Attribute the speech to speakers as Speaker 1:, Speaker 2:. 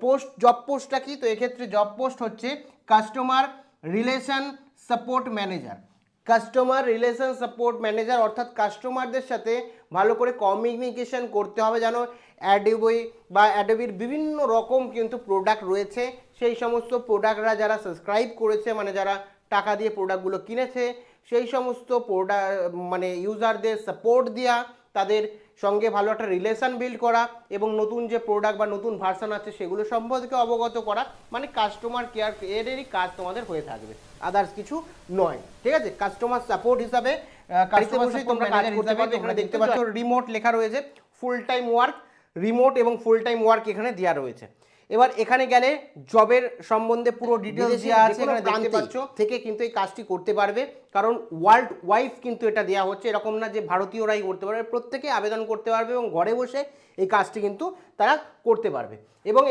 Speaker 1: Post job পোস্টটা কি, তো এক্ষেত্রে জব পোস্ট হচ্ছে customer relation support manager. Customer relation support manager অর্থাৎ কাস্টমারদের সাথে ভালো করে কমিউনিকেশন করতে হবে, যেন অ্যাডোবি বা অ্যাডোবির বিভিন্ন রকম কিন্তু প্রোডাক্ট রয়েছে, সেই সমস্ত প্রোডাক্টরা যারা সাবস্ক্রাইব করেছে মানে যারা টাকা দিয়ে প্রোডাক্টগুলো কিনেছে সেই সমস্ত প্রোডাক্ট মানে ইউজারদের সাপোর্ট দেওয়া, তাদের সঙ্গে ভালো একটা রিলেশন বিল্ড করা এবং নতুন যে প্রোডাক্ট বা নতুন ভার্সন আছে সেগুলো সম্পর্কে অবগত করা, মানে কাস্টমার কেয়ার এরই কাজ তোমাদের হয়ে থাকবে, আদার্স কিছু নয়। ঠিক আছে, কাস্টমার সাপোর্ট হিসাবে বাড়িতে বসেই তোমরা কাজ করতে পারবে। এখানে দেখতে পাচ্ছ রিমোট লেখা রয়েছে, ফুল টাইম ওয়ার্ক, রিমোট এবং ফুল টাইম ওয়ার্ক এখানে দেওয়া রয়েছে। এবার এখানে গেলে জবের সম্বন্ধে পুরো ডিটেলস দেওয়া আছে, এখানে দেখতে পাচ্ছ থেকে কিন্তু এই কাজটি করতে পারবে, কারণ ওয়ার্ল্ড ওয়াইড কিন্তু এটা দেওয়া হচ্ছে, এরকম না যে ভারতীয়রাই করতে পারবে, প্রত্যেকে আবেদন করতে পারবে এবং ঘরে বসে এই কাজটি কিন্তু তারা করতে পারবে। এবং